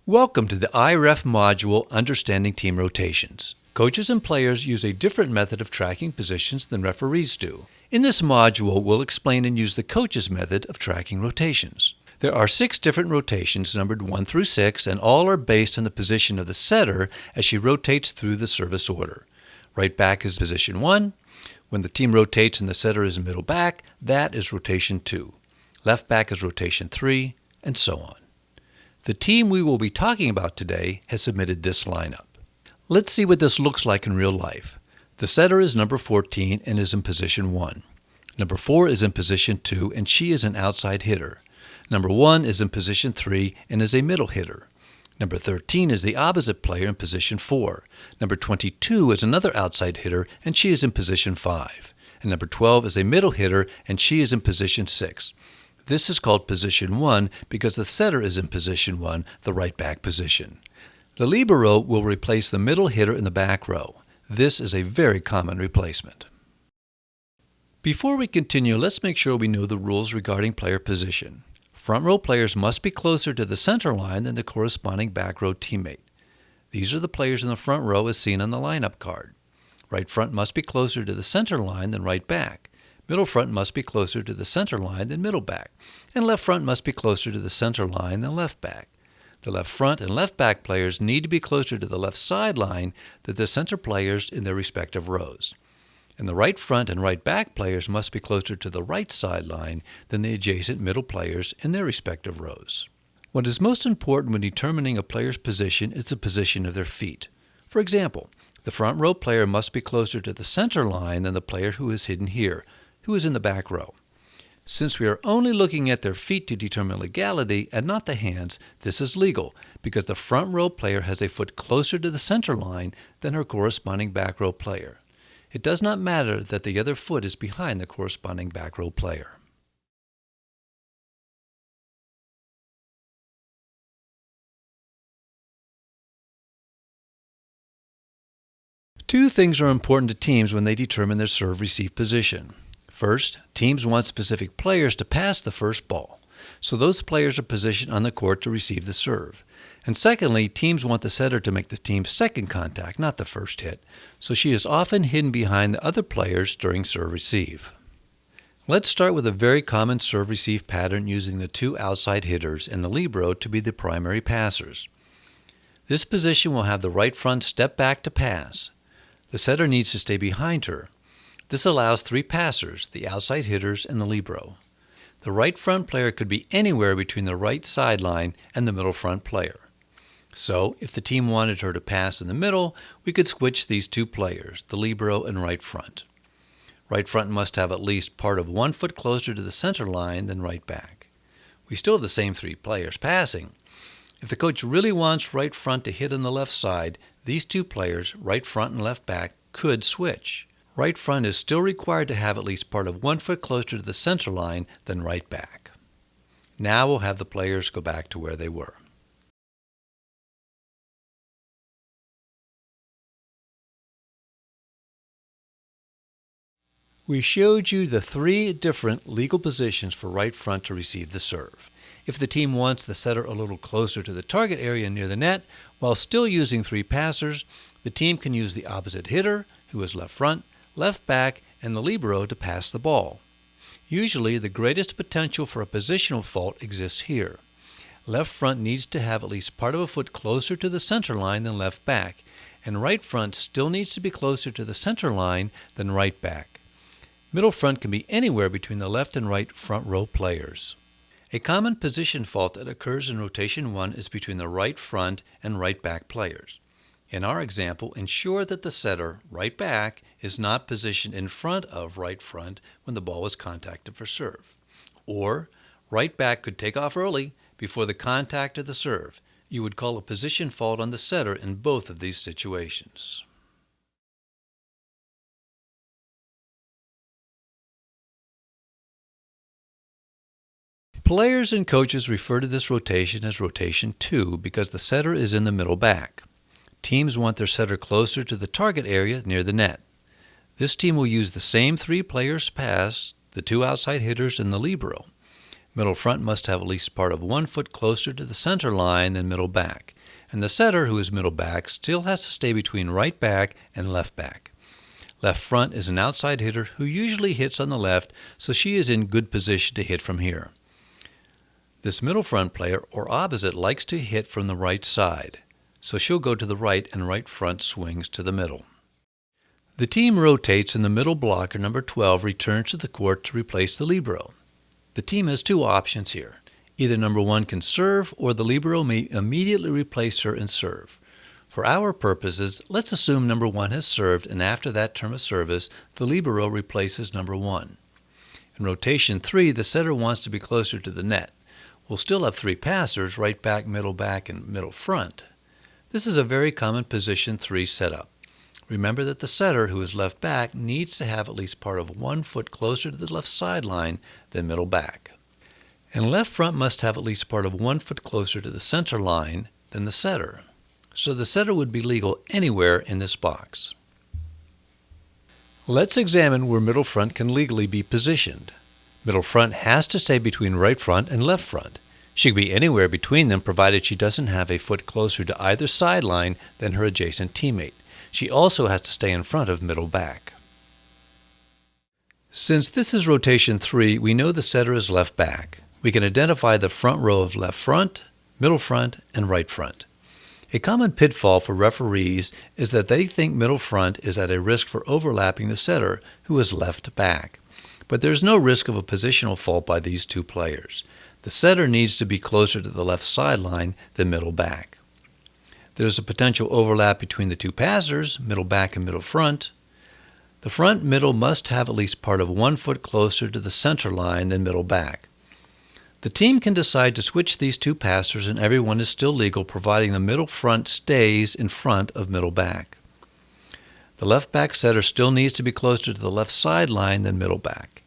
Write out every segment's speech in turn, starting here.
Welcome to the IREF module Understanding Team Rotations. Coaches and players use a different method of tracking positions than referees do. In this module, we'll explain and use the coach's method of tracking rotations. There are 6 different rotations numbered 1 through 6, and all are based on the position of the setter as she rotates through the service order. Right back is position 1. When the team rotates and the setter is middle back, that is rotation 2. Left back is rotation 3, and so on. The team we will be talking about today has submitted this lineup. Let's see what this looks like in real life. The setter is number 14 and is in position 1. Number 4 is in position 2 and she is an outside hitter. Number 1 is in position 3 and is a middle hitter. Number 13 is the opposite player in position 4. Number 22 is another outside hitter and she is in position 5. And number 12 is a middle hitter and she is in position 6. This is called position 1 because the setter is in position 1, the right back position. The libero will replace the middle hitter in the back row. This is a very common replacement. Before we continue, let's make sure we know the rules regarding player position. Front row players must be closer to the center line than the corresponding back row teammate. These are the players in the front row as seen on the lineup card. Right front must be closer to the center line than right back. Middle front must be closer to the center line than middle back, and left front must be closer to the center line than left back. The left front and left back players need to be closer to the left sideline than the center players in their respective rows. And the right front and right back players must be closer to the right sideline than the adjacent middle players in their respective rows. What is most important when determining a player's position is the position of their feet. For example, the front row player must be closer to the center line than the player who is hidden here, who is in the back row. Since we are only looking at their feet to determine legality and not the hands, this is legal because the front row player has a foot closer to the center line than her corresponding back row player. It does not matter that the other foot is behind the corresponding back row player. Two things are important to teams when they determine their serve-receive position. First, teams want specific players to pass the first ball, so those players are positioned on the court to receive the serve. And secondly, teams want the setter to make the team's second contact, not the first hit, so she is often hidden behind the other players during serve-receive. Let's start with a very common serve-receive pattern using the 2 outside hitters and the libero to be the primary passers. This position will have the right front step back to pass. The setter needs to stay behind her. This allows 3 passers, the outside hitters and the libero. The right front player could be anywhere between the right sideline and the middle front player. So, if the team wanted her to pass in the middle, we could switch these 2 players, the libero and right front. Right front must have at least part of 1 foot closer to the center line than right back. We still have the same 3 players passing. If the coach really wants right front to hit on the left side, these 2 players, right front and left back, could switch. Right front is still required to have at least part of 1 foot closer to the center line than right back. Now we'll have the players go back to where they were. We showed you the 3 different legal positions for right front to receive the serve. If the team wants the setter a little closer to the target area near the net, while still using 3 passers, the team can use the opposite hitter, who is left front, left back, and the libero to pass the ball. Usually, the greatest potential for a positional fault exists here. Left front needs to have at least part of a foot closer to the center line than left back, and right front still needs to be closer to the center line than right back. Middle front can be anywhere between the left and right front row players. A common position fault that occurs in rotation 1 is between the right front and right back players. In our example, ensure that the setter, right back, is not positioned in front of right front when the ball is contacted for serve. Or, right back could take off early before the contact of the serve. You would call a position fault on the setter in both of these situations. Players and coaches refer to this rotation as rotation 2 because the setter is in the middle back. Teams want their setter closer to the target area near the net. This team will use the same 3 players pass, the 2 outside hitters and the libero. Middle front must have at least part of 1 foot closer to the center line than middle back, and the setter, who is middle back, still has to stay between right back and left back. Left front is an outside hitter who usually hits on the left, so she is in good position to hit from here. This middle front player, or opposite, likes to hit from the right side, so she'll go to the right and right front swings to the middle. The team rotates and the middle blocker, number 12, returns to the court to replace the libero. The team has two options here. Either number 1 can serve, or the libero may immediately replace her and serve. For our purposes, let's assume number 1 has served, and after that term of service, the libero replaces number 1. In rotation 3, the setter wants to be closer to the net. We'll still have 3 passers, right back, and middle front. This is a very common position 3 setup. Remember that the setter, who is left back, needs to have at least part of 1 foot closer to the left sideline than middle back. And left front must have at least part of 1 foot closer to the center line than the setter. So the setter would be legal anywhere in this box. Let's examine where middle front can legally be positioned. Middle front has to stay between right front and left front. She can be anywhere between them provided she doesn't have a foot closer to either sideline than her adjacent teammate. She also has to stay in front of middle back. Since this is rotation 3, we know the setter is left back. We can identify the front row of left front, middle front, and right front. A common pitfall for referees is that they think middle front is at a risk for overlapping the setter, who is left back. But there's no risk of a positional fault by these two players. The setter needs to be closer to the left sideline than middle back. There's a potential overlap between the two passers, middle back and middle front. The front middle must have at least part of 1 foot closer to the center line than middle back. The team can decide to switch these two passers and everyone is still legal providing the middle front stays in front of middle back. The left back setter still needs to be closer to the left sideline than middle back.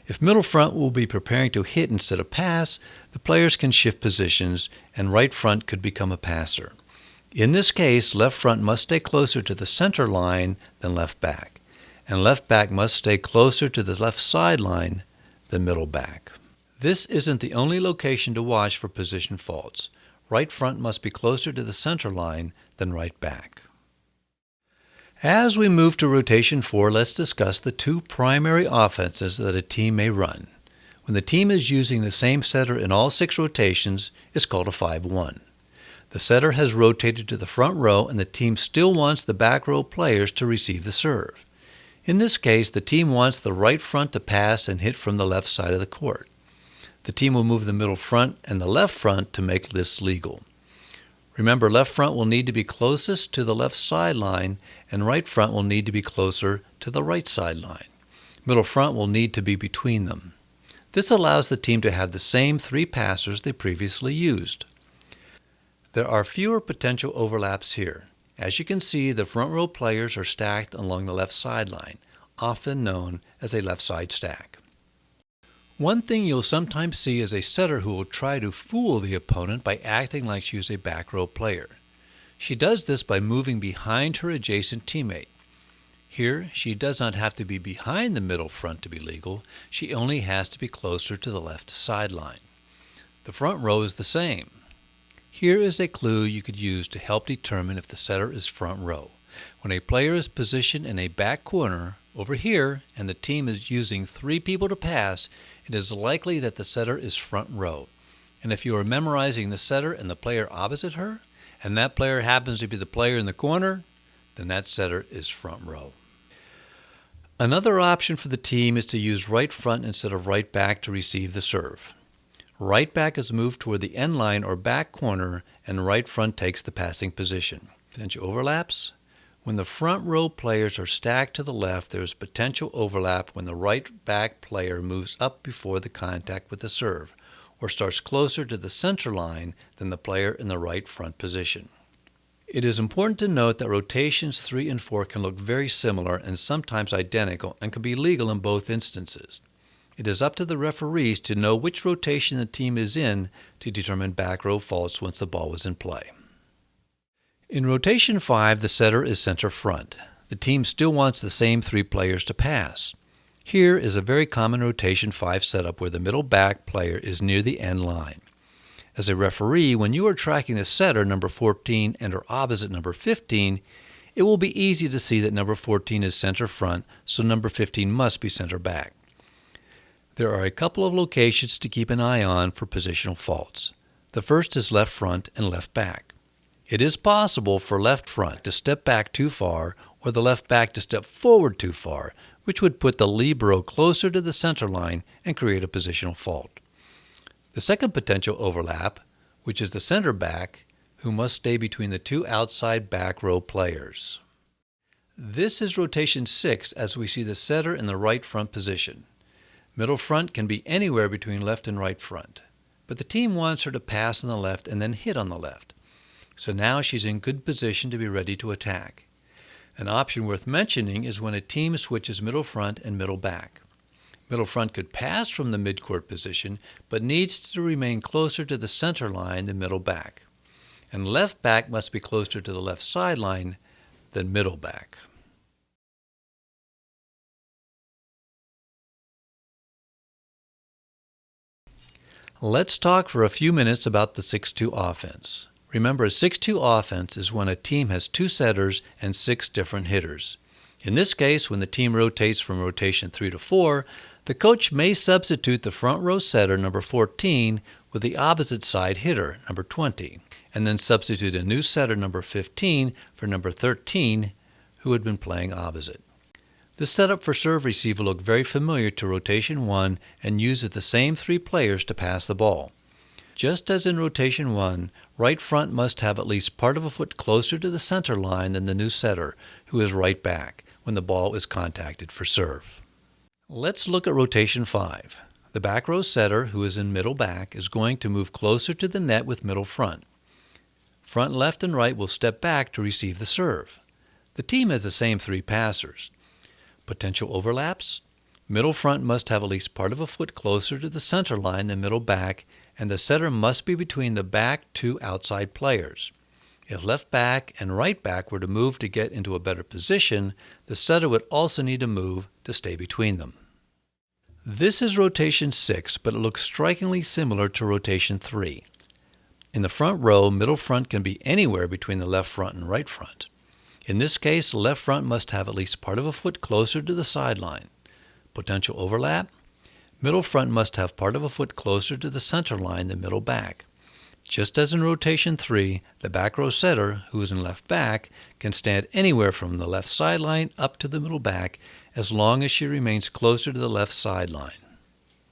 If middle front will be preparing to hit instead of pass, the players can shift positions and right front could become a passer. In this case, left front must stay closer to the center line than left back, and left back must stay closer to the left sideline than middle back. This isn't the only location to watch for position faults. Right front must be closer to the center line than right back. As we move to rotation 4, let's discuss the 2 primary offenses that a team may run. When the team is using the same setter in all 6 rotations, it's called a 5-1. The setter has rotated to the front row and the team still wants the back row players to receive the serve. In this case, the team wants the right front to pass and hit from the left side of the court. The team will move the middle front and the left front to make this legal. Remember, left front will need to be closest to the left sideline and right front will need to be closer to the right sideline. Middle front will need to be between them. This allows the team to have the same 3 passers they previously used. There are fewer potential overlaps here. As you can see, the front row players are stacked along the left sideline, often known as a left side stack. One thing you'll sometimes see is a setter who will try to fool the opponent by acting like she is a back row player. She does this by moving behind her adjacent teammate. Here, she does not have to be behind the middle front to be legal. She only has to be closer to the left sideline. The front row is the same. Here is a clue you could use to help determine if the setter is front row. When a player is positioned in a back corner over here and the team is using 3 people to pass, it is likely that the setter is front row. And if you are memorizing the setter and the player opposite her, and that player happens to be the player in the corner, then that setter is front row. Another option for the team is to use right front instead of right back to receive the serve. Right back is moved toward the end line or back corner, and right front takes the passing position. Potential overlaps? When the front row players are stacked to the left, there is potential overlap when the right back player moves up before the contact with the serve, or starts closer to the center line than the player in the right front position. It is important to note that rotations 3 and 4 can look very similar and sometimes identical and can be legal in both instances. It is up to the referees to know which rotation the team is in to determine back row faults once the ball is in play. In rotation 5, the setter is center front. The team still wants the same 3 players to pass. Here is a very common rotation 5 setup where the middle back player is near the end line. As a referee, when you are tracking the setter, number 14, and her opposite, number 15, it will be easy to see that number 14 is center front, so number 15 must be center back. There are a couple of locations to keep an eye on for positional faults. The first is left front and left back. It is possible for left front to step back too far or the left back to step forward too far, which would put the libero closer to the center line and create a positional fault. The second potential overlap, which is the center back, who must stay between the two outside back row players. This is rotation 6 as we see the setter in the right front position. Middle front can be anywhere between left and right front, but the team wants her to pass on the left and then hit on the left. So now she's in good position to be ready to attack. An option worth mentioning is when a team switches middle front and middle back. Middle front could pass from the midcourt position, but needs to remain closer to the center line than middle back. And left back must be closer to the left sideline than middle back. Let's talk for a few minutes about the 6-2 offense. Remember, a 6-2 offense is when a team has 2 setters and 6 different hitters. In this case, when the team rotates from rotation 3 to 4, the coach may substitute the front row setter, number 14, with the opposite side hitter, number 20, and then substitute a new setter, number 15, for number 13, who had been playing opposite. The setup for serve-receive will look very familiar to rotation 1 and uses the same 3 players to pass the ball. Just as in rotation 1, right front must have at least part of a foot closer to the center line than the new setter, who is right back, when the ball is contacted for serve. Let's look at rotation 5. The back row setter, who is in middle back, is going to move closer to the net with middle front. Front left and right will step back to receive the serve. The team has the same 3 passers. Potential overlaps? Middle front must have at least part of a foot closer to the center line than middle back, and the setter must be between the back 2 outside players. If left back and right back were to move to get into a better position, the setter would also need to move to stay between them. This is rotation 6, but it looks strikingly similar to rotation 3. In the front row, middle front can be anywhere between the left front and right front. In this case, left front must have at least part of a foot closer to the sideline. Potential overlap? Middle front must have part of a foot closer to the center line than middle back. Just as in rotation 3, the back row setter, who is in left back, can stand anywhere from the left sideline up to the middle back as long as she remains closer to the left sideline.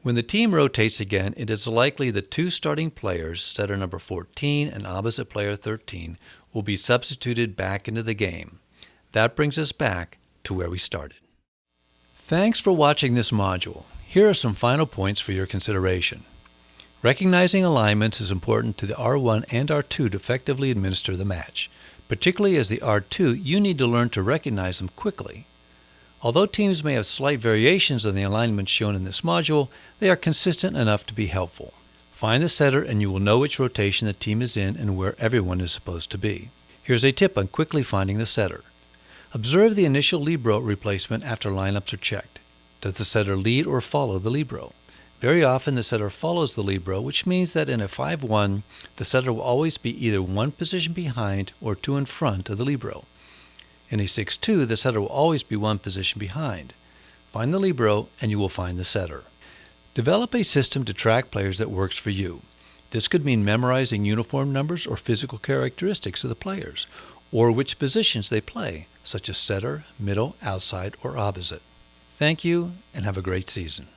When the team rotates again, it is likely the 2 starting players, setter number 14 and opposite player 13, will be substituted back into the game. That brings us back to where we started. Thanks for watching this module. Here are some final points for your consideration. Recognizing alignments is important to the R1 and R2 to effectively administer the match. Particularly as the R2, you need to learn to recognize them quickly. Although teams may have slight variations on the alignments shown in this module, they are consistent enough to be helpful. Find the setter and you will know which rotation the team is in and where everyone is supposed to be. Here's a tip on quickly finding the setter. Observe the initial libero replacement after lineups are checked. Does the setter lead or follow the libero? Very often the setter follows the libero, which means that in a 5-1, the setter will always be either 1 position behind or 2 in front of the libero. In a 6-2, the setter will always be 1 position behind. Find the libero and you will find the setter. Develop a system to track players that works for you. This could mean memorizing uniform numbers or physical characteristics of the players, or which positions they play, such as setter, middle, outside, or opposite. Thank you and have a great season.